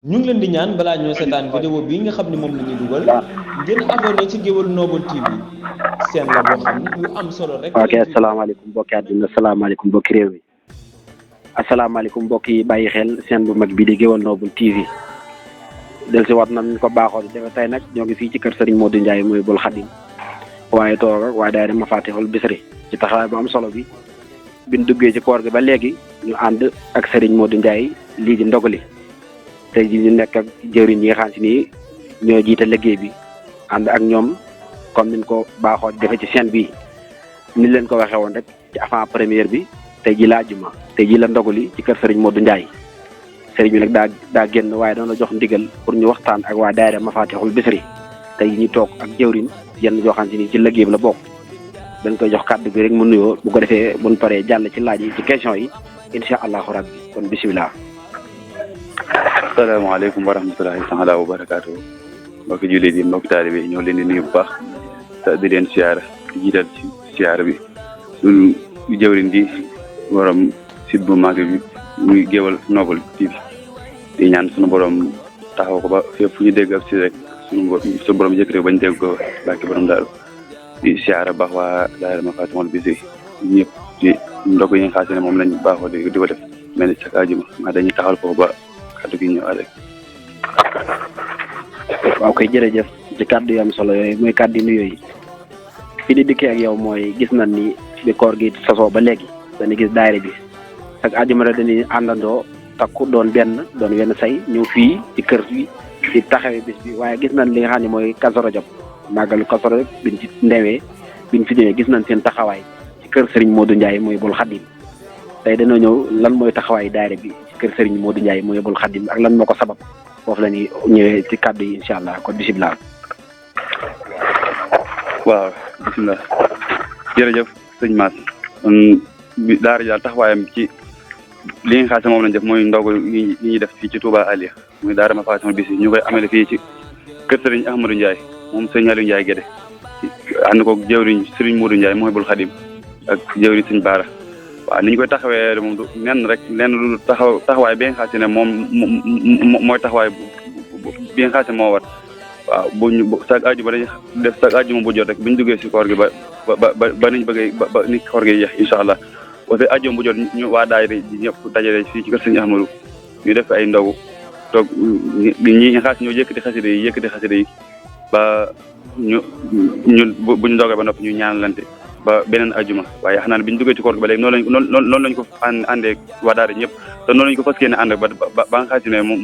ñu ngi leen di ñaan balaa ñoo seetaan vidéo bii nga xam ne moom la ñuy dugal ngeen abonné ci Gueweul Noble TV seen la boo xam ne lu am solo rek. ok asalaamaaleykum mbokki àdduna asalaamaaleykum mbokki réew mi asalaamaaleykum mbokk yi bàyyi xel seen bu mag bi di Gueweul Noble TV del si waat nañ ko baaxoo di defe tey nag ñoo ngi fii ci kër Serigne Modou Ndiaye muy bul xadim waaye toog ak waaye daay dem Mafatihul Bichri ci taxawaay bu am solo bi biñ duggee ci koor gi ba léegi ñu ànd ak Serigne Modou Ndiaye lii di ndogali tey ji ñu nekk ak jëwriñ yi nga xam si nii ñoo jiite liggéey bi ànd ak ñoom comme niñ ko baaxoo defe ci chaîne bi ni leen ko waxee woon rek ci avant première bi tey ji la àjjuma tey ji la ndogali ci kër Serigne Modou Ndiaye Serigne bi nag daa génn waaye doon la jox ndigal pour ñu waxtaan ak waa daayira Mafatihul Bichri tey ñu toog ak jëwriñ yenn joo xam si nii ci liggéey bi la bokk dañ koy jox kàddu bi rek mu nuyoo bu ko defee buñ paree jàll ci laaj yi ci question yi incha allahu rabbi kon bisimilah. asalaamaaleykum wa rahmatulahi taala wa barakaatu mbokki jullit yi mbokki taalibe yi ñoo leen di nuyu bu baax te di leen siyaara di jiital ci siyaara bi suñu jëwriñ di borom site bu mag bi muy Gueweul Noble TV di ñaan suñu borom taxaw ko ba fépp fu ñu dégg ak si rek suñu borom jëkkëre bañ dégg ko bàkki borom daal di siyaara baax waa daayira Mafatihul Bichri ñëpp ci ndog yi nga xam ne moom lañ baaxoo di ko def mel ni chaque àjjuma maa dañuy taxawal foofu ba kàddu gi ñëw rek. waaw koy jërëjëf ci kàddu yu am solo yooyu mooy kàddu nuyoo yi fi di dikkee ak yow mooy gis nañ ni bi koor gi sosoo ba léegi dañuy gis daayira bi ak àjjuma rek dañuy àndandoo takku doon wenn say ñëw fii ci kër gi ci taxawee bis bi waaye gis nañ li nga xam ne mooy Kazu Rajab màggalu Kazu Rajab biñ ci ndewee biñ fi ñëwee gis nañ seen taxawaay ci kër Serigne Modou Ndiaye mooy bul xadim tey dañoo ñëw lan mooy taxawaay daayira bi ci kër Serigne Modou Ndiaye mooy bul xadim ak lan moo ko sabab foofu la ñuy ñëwee ci kàddu yi incha allah kon bisimilah. waaw bisimilah jërëjëf sëñ Mass daara ji daal taxawaayam ci li nga xam ne moom lañ def mooy ndogu yi ñuy def fii ci Touba Aliya muy daara Mafatihul Bichri ñu koy amee fii ci kër Serigne Ahmadou Ndiaye moom sëñ Aliou Ndiaye Guédé ànd ko jëwriñ Serigne Modou Ndiaye mooy bul xadim ak jëwriñ sëñ Baara. waaw ni ñu koy taxawee moom du lenn lu taxawaay bi nga xam ne moom mooy taxawaay bi nga xam ne moo war waaw chaque àjjuma dañuy def chaque àjjuma bu jot rek bu ñu duggee si koor gi ba niñ bëggee ba ni koor gi jeex incha allah parce que àjjuma bu jot ñu waa daayira ñëpp dajale fii ci kër Sëñ Ahmadou ñu def ay ndogu toog ñi nga xam ne ñoo yëkkati xasida yi ba ñu bu ñu ndogee ba noppi ñu ñaanalante ba beneen ajuma waaye xam naa ne bi ñu duggee ci koor gi ba léegi noonu lañ ko àndee waa daara ñëpp te noonu lañ ko fas yéene ànd ba nga xam ne moom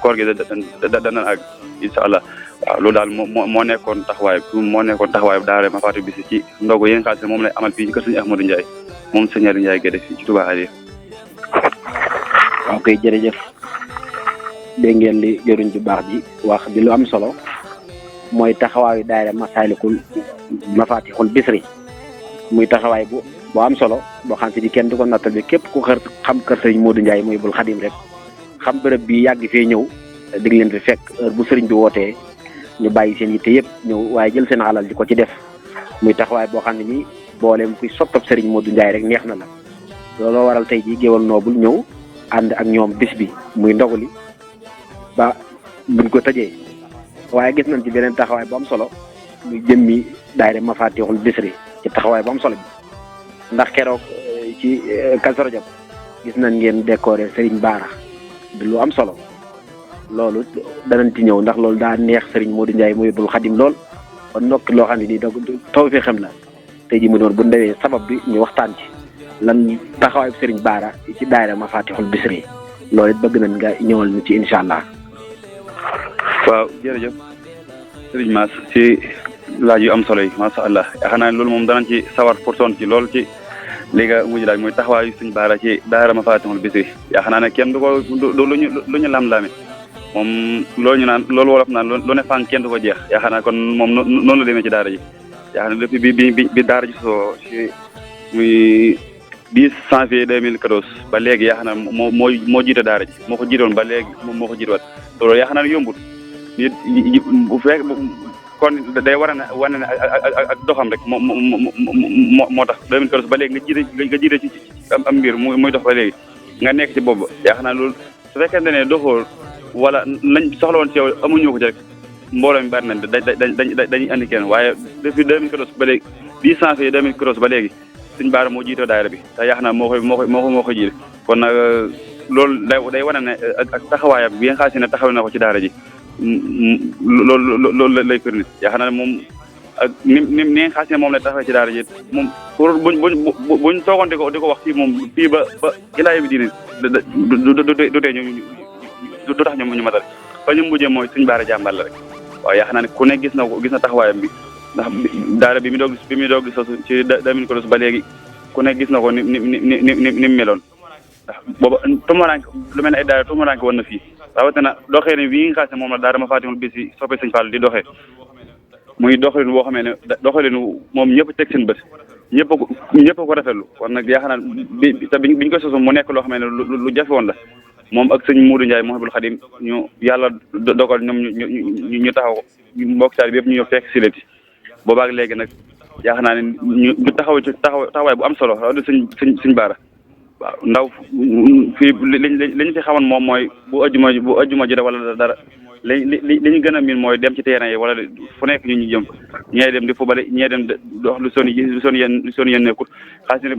koor gi dana àgg incha allah waaw loolu daal moo nekkoon taxawaay daara Mafatihul Bichri ci ndogu yi nga xam ne moom lay amal fii ci kër Sëñ Ahmadou Ndiaye moom Sëñ Aliou Ndiaye Guédé fii ci Touba Aliya. waaw koy jërëjëf dégg ngeen li jëriñ ju baax ji wax di lu am solo mooy taxawaayu daara Mafatihul Bichri muy taxawaay bu am solo boo xam si di kenn du ko nattal bi képp ku xam kër Serigne Modou Ndiaye muy bul xadim rek xam bërëb bi yàgg fee ñëw dig leen fi fekk heure bu Serigne bi wootee ñu bàyyi seen yitte yëpp ñëw waaye jël seen alal di ko ci def muy taxawaay boo xam ne nii booleem kuy soppab Serigne Modou Ndiaye rek neex na la looloo waral tey ji Gueweul Noble ñëw ànd ak ñoom bis bi muy ndogali ba buñ ko tëjee waaye gis nañ ci beneen taxawaay bu am solo muy jëmmi daayira Mafatihul Bichri ci taxawaay bu am solo bi ndax keroog ci Kazu Rajab gis nañ ngeen décoré Serigne Baara di lu am solo loolu danañ ci ñëw ndax loolu daa neex Serigne Modou Ndiaye muy bul xadim lool kon nokki loo xam ne nii taw fi xam la tey ji mu doon bu ndewee sabab bi ñu waxtaan ci lan taxawaay Serigne Baara ci daayira Mafatihul Bichri loolu it bëgg nañ nga ñëwal ñu ci incha allah. waaw jërëjëf Serigne Mass ci laaj yu am solo yi macha allah yaakaar naa ne loolu moom danañ ci sawar pour son ci loolu ci li nga mujj laaj mooy taxawaayu Sëñ Baara ci daara Mafatihul Bichri yaakaar naa ne kenn du ko lu ñu lam-lame moom loolu ñu naan loolu wolof naan lu ne fànn kenn du ko jeex yaakaar naa kon moom noonu la demee ci daara ji yaakaar naa depuis bi daara ji soo ci muy 10 janvier 2014 ba léegi yaakaar naa moo jiite daara ji moo ko jiitoon ba léegi moom moo ko jiitoon loolu yaakaar naa ne yombut nit bu fekk kon day wane ne ak doxam rek moo tax 2014 ba léegi nga jiite ci am mbir muy dox ba léegi nga nekk ci boobu yaakaar naa loolu su fekkente ne doxoo wala lañ soxla woon ci yow amuñu ko ci rek mbooloo mi bari nañ dañuy andi kenn waaye depuis 2014 ba léegi 10 janvier 2014 ba léegi Sëñ Bara moo jiitoo daayira bi te yaakaar naa moo koy jiite kon nag loolu day wane ne ak taxawaayam bi nga xam si ne taxaw na ko ci daara ji loolu lay firnde yaakaar naa ne moom ak ni nga xam si ne moom lay taxawee ci daara ji moom pour buñ toogoon di ko wax fii moom fii ba ilaa bi diine du tee du tax ñu matal fa ñu mujjee mooy Sëñ Bara jàmbaar la rek waaw yaakaar naa ne ku ne gis na taxawaayam bi ndax daara bi mi doog gis sosu ci 2014 ba léegi ku ne gis na ko ni mu meloon ndax booba tumuraanke lu mel ne ay daara tumuraanke woon na fii rawatina doxee ne bii nga xam ne moom la daara ma Fatimul Bichri soppe Sëñ Fall di doxee muy doxalin boo xamee ne doxalinu moom ñëpp teg seen bët ñëpp ko rafetlu kon nag yaakaar naa biñ ko sosu mu nekk loo xamee ne lu jafe woon la moom ak sëñ Modou Ndiaye Mouhibou Khadim ñu yàlla dogal ñoom ñu taxaw mbokk taal bi yëpp ñu ñëw fekk si leti boobaak léegi nag yaakaar naa ne ñu taxaw ci taxawaay bu am solo rawatina sëñ Bara waaw ndaw fii liñ fi xamoon moom mooy bu ajjuma ji wala dara li ñu gën a miin mooy dem ci terrain yi wala fu nekk ñu jëm ñee dem di fubale ñee dem dox lu son yéen nekkul xaalis ne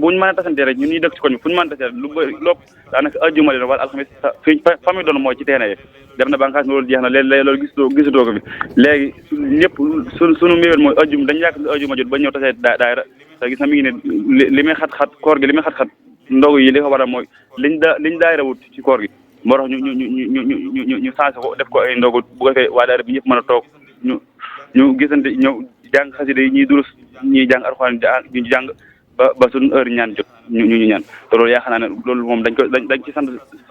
buñ mën a tasante rek ñun ñuy dëkk ci koñ bi fu ñu mën a tasante lu bëri lopp daanaka ajjuma leen wala alxames fi famille doon mooy ci terrain yi dem na ba nga xam ne loolu jeex na léegi loolu gisatoo ko fi léegi ñëpp suñu méwél mooy ajjuma dañu yàgg ajjuma jot ba ñëw tasee daayira te gis na mi ngi ne li muy xat-xat koor gi li muy xat-xat ndogu yi li ko waral mooy liñ daayira wut ci koor gi moo tax ñu changé ko def ko ay ndogu bu ko defee waa daara bi ñëpp mën a toog ñu gisante ñëw jàng xasida yi ñuy durus ñuy jàng alxuraan ñu jàng ba suñu heure ñaan jot ñu ñaan te loolu yaakaar naa ne loolu moom dañ ci sant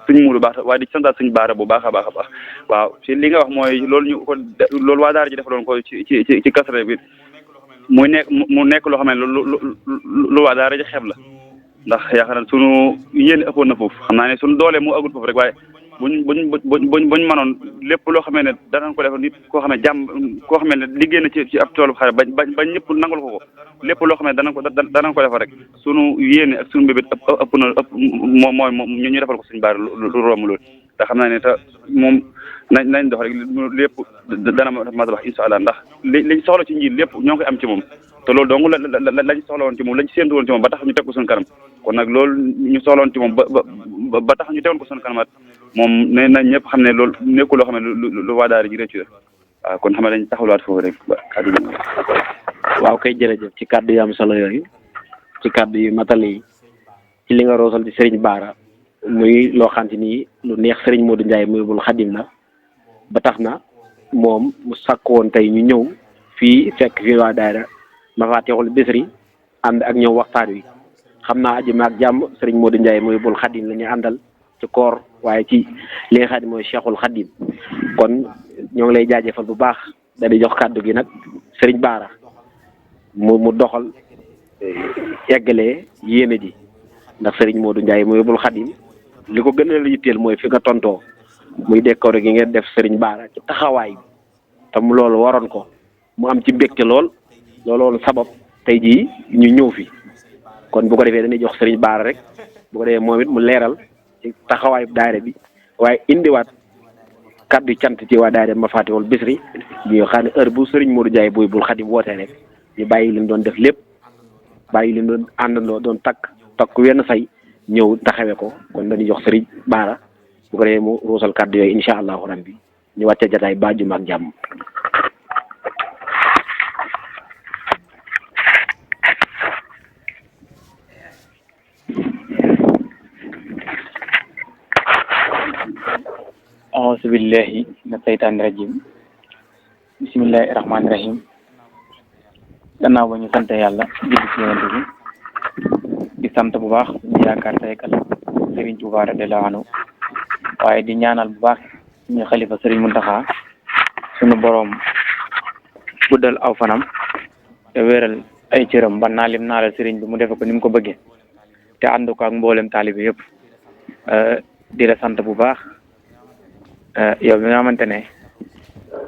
suñu muuru baax waaye di ci santaat suñu Bara bu baax a baax a baax waaw ci li nga wax mooy loolu waa daara ji defaloon ko ci kasare bi mu nekk loo xam ne lu waa daara ji xeeb la ndax yaakaar naa sunu yéen ëppoon na foofu xam naa ne sunu doole moo agul foofu rek waaye buñ mënoon lépp loo xamee ne danañ ko def nit koo xam ne koo xam ne liggéey na ci ab toolu xare ba ñëpp nangul ko lépp loo xam ne danañ ko defal rek sunu yéene ak sunu mbébét ëpp na mooy ñu defal ko Sëñ Bara lu romb loolu te xam naa ne te moom nañ dox rek lépp dana ma wax incha allah ndax liñ soxla ci njiit lépp ñoo ngi koy am ci moom te loolu donc lañ soxla woon ci moom lañ séentu woon ci moom ba tax ñu teg ko suñu kanam kon nag loolu ñu soxla woon ci moom ba tax ñu tegoon ko suñu kanamaat moom ne nañ ñëpp xam ne loolu nekkul loo xam ne lu waa daara ji rëccu la waaw kon xam ne dañ taxawlaat foofu rek kàddu gi. waaw kay jërëjëf ci kàddu yu am solo yooyu ci kàddu yu matali yi ci li nga roosal ci Serigne Bara muy loo xamante ni lu neex Serigne Modou Ndiaye Mouhibou Khadim la ba tax na moom mu sàkk woon tey ñu ñëw fii fekk fii waa daara Mafatihul Bichri ànd ak ñëw waxtaan wi xam naa ajuma ak jàmm Serigne Modou Ndiaye Mouhibou Khadim la ñu àndal ci koor waaye ci li nga xam ne mooy Cheikhul Khadim kon ñoo ngi lay jaajëfal bu baax dañuy jox kàddu gi nag Serigne Bara mu doxal eggalee yéene ji ndax Serigne Modou Ndiaye Mouhibou Khadim li ko gën a yitteel mooy fi nga tontoo muy décoré gi ngeen def Serigne Bara ci taxawaay bi tam loolu waroon ko mu am ci mbégte loolu sabab tey jii ñu ñëw fi kon bu ko defee dañuy jox Serigne Bara rek bu ko defee moom it mu leeral ci taxawaayu daayira bi waaye indiwaat kaddu cant ci waa daayira Mafatihul Bichri ñu xam ne heure bu Serigne Modou Ndiaye Mouhibou Khadim wootee rek ñu bàyyi leen doon def lépp bàyyi leen doon àndandoo doon takk wenn say ñëw taxawee ko kon dañuy jox Serigne Bara bu ko defee mu ruusal kaddu yooyu incha allahu rabbi ñu wàcce jataay ba juma ak jàmm. auzu billahi mina seytaani rajim bismillahi rahmaani rahim gannaaw ba ñu sant yàlla julli ci yonent bi di sant bu baax ñu yaakaar tey kala Serigne Touba radiyallahu anhu waaye di ñaanal bu baax ñu xalifa Serigne Mountakha sunu boroom guddal aw fanam te wéeral ay cëram ba naalim naalal Serigne bi mu defe ko ni mu ko bëggee te ànd ko ak mboolem taalibe yëpp di la sant bu baax yow bi nga xamante ne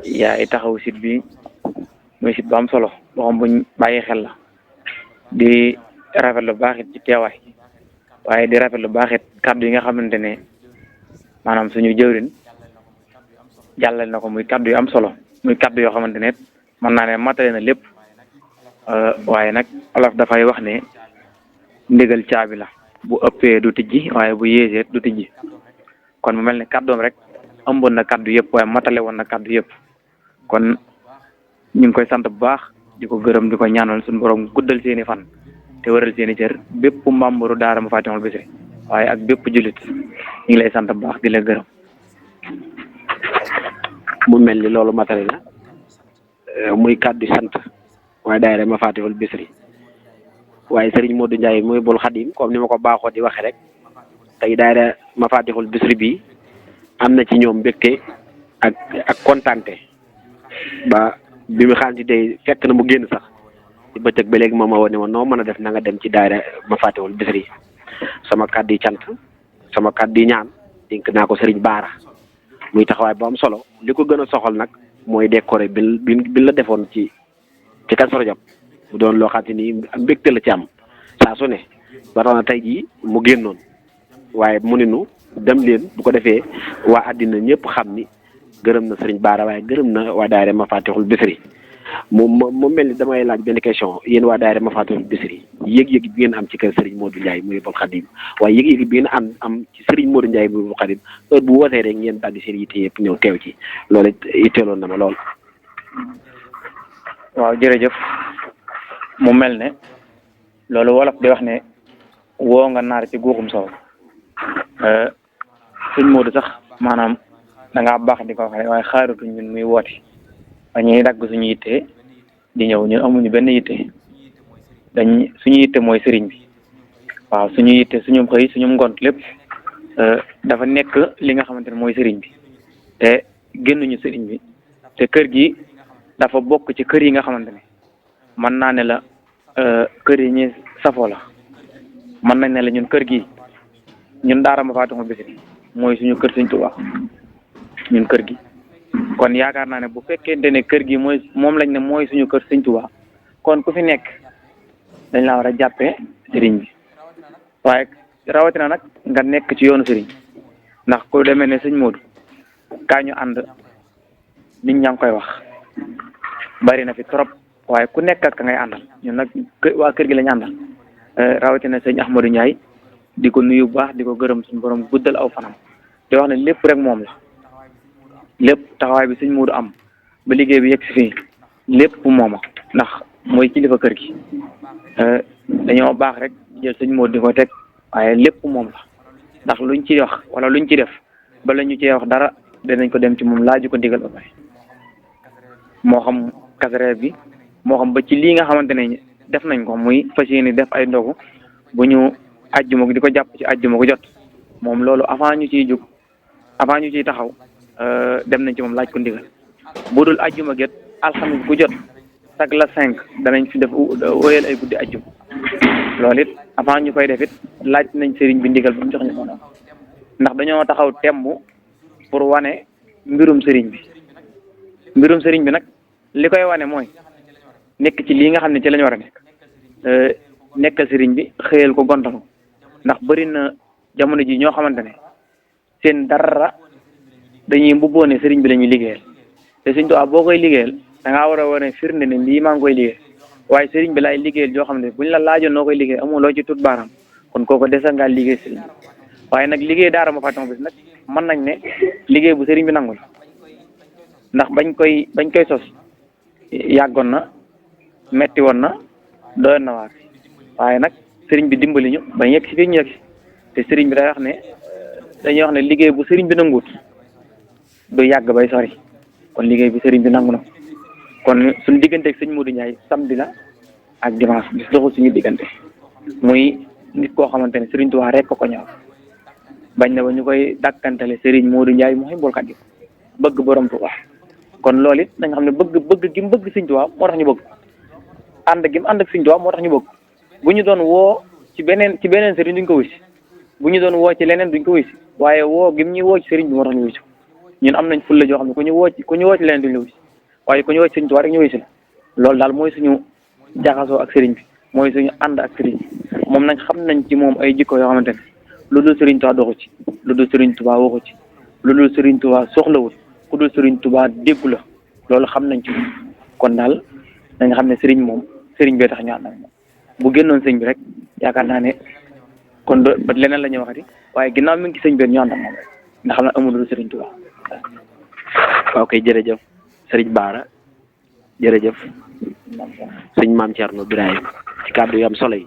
yaay taxaw site bi muy site bu am solo boo xam buñ bàyyi xel la di rafet lu baax it ci teewaay waaye di rafet lu baax it kàddu yi nga xamante ne maanaam suñu jëwrin jàllale na ko muy kaddu yu am solo muy kaddu yoo xamante ne mën naa ne matale na lépp waaye nag olof dafay wax ne ndigal caabi la bu ëppee du tijji waaye bu yéesee du tijji kon mu mel ne kaddoom rek ëmboon na kaddu yëpp waaye matale woon na kaddu yëpp kon ñu ngi koy sant bu baax di ko gërëm di ko ñaanal suñu borom guddal seeni fan te wëral seeni cër bépp membre daara Mafatihul Bichri waaye ak bépp jullit ñu ngi lay sant bu baax di la gërëm. mu mel ni loolu matale na muy kàddu sant waaye daayira Mafatihul Bichri waaye Serigne Modou Ndiaye muy bul Xadim comme ni ma ko baaxoo di waxe rek tey daayira Mafatihul Bichri bi am na ci ñoom mbégte ak kontaante ba bi mu xam ci day fekk na mu génn sax ci bëccëg ba léegi moom ma woon ne ma noo mën a def na nga dem ci daayira Mafatihul Bichri sama kàddu yi cant sama kàddu yi ñaan dénk naa ko Serigne Baara muy taxawaay bu am solo li ko gën a soxal nag mooy décoré bi la defoon ci Kazu Rajab mu doon loo xam te ni mbégte la ci am saa su ne ba tax na tey jii mu génnoon waaye mu ne nu dem leen bu ko defee waa àddina ñëpp xam ni gërëm na Serigne Baara waaye gërëm na waa daayira Mafatihul Bichri mu mel ni damay laaj benn question yéen waa daayira Mafatihul Bichri yëg-yëg bi ngeen am ci kër Serigne Modou Ndiaye muy bul Xadim waaye yëg-yëg bi ngeen am ci Serigne Modou Ndiaye muy bul Xadim heure bu wootee rek ngeen daldi seen yitte yëpp ñëw teew ci loolu itteeloon na ma lool. waaw jërëjëf mu mel ne loolu wolof di wax ne woo nga naar ci guuxum soow Serigne Modou sax maanaam da ngaa baax di ko wax rek waaye xaaratuñ ñun muy woote dañuy dagg suñu yitte di ñëw ñun amuñu benn yitte suñu yitte mooy sëriñ bi waaw suñu yitte suñu xëy suñu ngont lépp dafa nekk li nga xamante ne mooy sëriñ bi te génnuñu sëriñ bi te kër gi dafa bokk ci kër yi nga xamante ne mën naa ne la kër yi ñi safoo la mën nañ ne la ñun kër gi ñun daara Mafatihul Bichri mooy suñu kër Sëriñ Tuubaa ñun kër gi kon yaakaar naa ne bu fekkente ne kër gi moom lañ ne mooy suñu kër Sëriñ Tuubaa kon ku fi nekk dañ la war a jàppee sëriñ bi waaye rawatina nag nga nekk ci yoonu sëriñ ndax ku demee ne sëñ Modou kaa ñu ànd nit ñaa ngi koy wax bari na fi trop waaye ku nekk ak ka ngay àndal ñun nag waa kër gi lañu àndal rawatina sëñ Ahmadou Ndiaye di ko nuyu bu baax di ko gërëm suñu borom guddal aw fanam di wax ne lépp rek moom la lépp taxawaay bi sëñ Modou am ba liggéey bi yegg si fii lépp mooma ndax mooy kilifa kër gi dañoo baax rek jël sëñ Modou di ko teg waaye lépp moom la ndax luñ ci wax wala luñ ci def bala ñu cee wax dara danañ ko dem ci moom laaju ko ndigal ba pare moo xam Kazu Rajab bi moo xam ba ci lii nga xamante ne def nañ ko muy fas yéene def ay ndogu bu ñu ajjuma di ko jàpp ci ajjuma ko jot moom loolu avant ñu ciy jóg avant ñu ciy taxaw dem nañ ci moom laaj ko ndigal bu dul ajjuma get alxamis bu jot sag la 5 danañ fi def wóyal ay guddi ajjuma loolu it avant ñu koy def it laaj nañ sëriñ bi ndigal ba mu jox ñu ko ndax dañoo taxaw temb pour wane mbirum sëriñ bi nag li koy wane mooy nekk ci lii nga xam ne ci lañu war a nekk nekkal sëriñ bi xëyal ko gontal ko ndax bëri na jamono ji ñoo xamante ne seen dara dañuy mbubboo ne sëriñ bi la ñuy liggéeyal te Sëriñ Tuubaa boo koy liggéeyal da ngaa war a wane firnde ne lii maa ngi koy liggéeyal waaye sëriñ bi laay liggéeyal yoo xam ne buñ la laajoon noo koy liggéey amul loo ci tut baaraam kon kooku desa ngaa liggéey sëriñ bi waaye nag liggéey daara Mafatihul Bichri nag mën nañ ne liggéey bu sëriñ bi nangu la ndax bañ koy sos yàggoon na metti woon na doyoon na waar waaye nag sëriñ bi dimbali ñu bañ yegg si fii ñu yegg si te sëriñ bi dañuy wax ne liggéey bu sëriñ bi nanguwut du yàgg bay sori kon liggéey bi sëriñ bi nangu na kon suñu diggante ak sëñ Modou Ndiaye samedi la ak dimanche bis doxul suñu diggante muy nit koo xamante ne sëriñ Tuubaa rek ko ñëw bañ na ba ñu koy dàkkantale sëriñ Modou Ndiaye mooy mbolkat yi bëgg borom Tuubaa kon loolu it dañ xam ne bëgg gi mu bëgg sëñ Tuubaa moo tax ñu bëgg ànd gi mu ànd ak sëñ Tuubaa moo tax ñu bëgg bu ñu doon woo ci beneen sëriñ duñ ko wisi bu ñu doon woo ci leneen duñ ko wisi waaye woo gi mu ñuy woo ci sëriñ bi moo tax ñu wisi ñun am nañ fulla joo xam ne ku ñu woo ci leneen duñ la wisi waaye ku ñu woo ci sëriñ Tuubaa rek ñu wisi la loolu daal mooy suñu jaxasoo ak sëriñ bi mooy suñu ànd ak sëriñ bi moom nag xam nañ ci moom ay jikko yoo xamante ne lu dul sëriñ Tuubaa doxu ci lu dul sëriñ Tuubaa waxu ci lu dul Serigne Touba soxlawut ku dul Serigne Touba déggu la loolu xam nañ ci kon daal dañ xam ne Serigne moom Serigne bee tax ñu ànd ak moom bu génnoon sëñ bi rek yaakaar naa ne kon ba leneen la ñuy waxati waaye ginnaaw mi ngi ci sëñ bi ñu ànd ak moom rek ndax xam ne amul lu Serigne Touba. ok jërëjëf Serigne Bara jërëjëf sëñ Maam Thierno Birahim ci kàddu yu am solo yi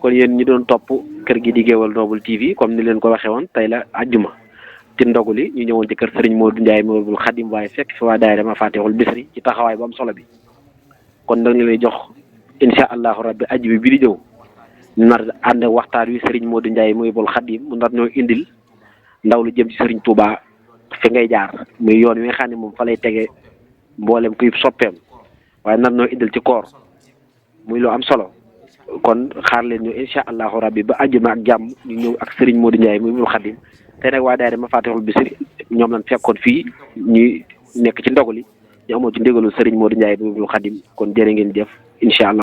kon yéen ñi doon topp kër gi di Géwal Noble TV comme ni leen ko waxee woon tey la àjjuma ci ndogu li ñu ñëwoon ci kër Serigne Modou Ndiaye Mawlidul Khadim waaye fekk fi waa daayira Mafatihul Bichri ci taxawaay bu am solo bi kon dañu lay jox incha allahu rabbi ajju bi di ñëw nar ànd waxtaan wi Serigne Modou Ndiaye Mawlidul Khadim mu nar ñoo indil ndaw lu jëm ci Serigne Touba fi ngay jaar muy yoon wi nga xam ne moom fa lay tege mboolem kuy soppeem waaye nar ñoo indil ci koor muy lu am solo kon xaar leen ñu incha allahu rabbi ba àjjuma ak jàmm ñu ñëw ak Serigne Modou Ndiaye Mawlidul Khadim tey nag waa daayira Mafatihul Bichri ñoom lañ fekkoon fii ñuy nekk ci ndogu li ñu amoon ci ndigalu Serigne Modou Ndiaye Mawlidul Khadim kon jërë ngeen jëf incha allah.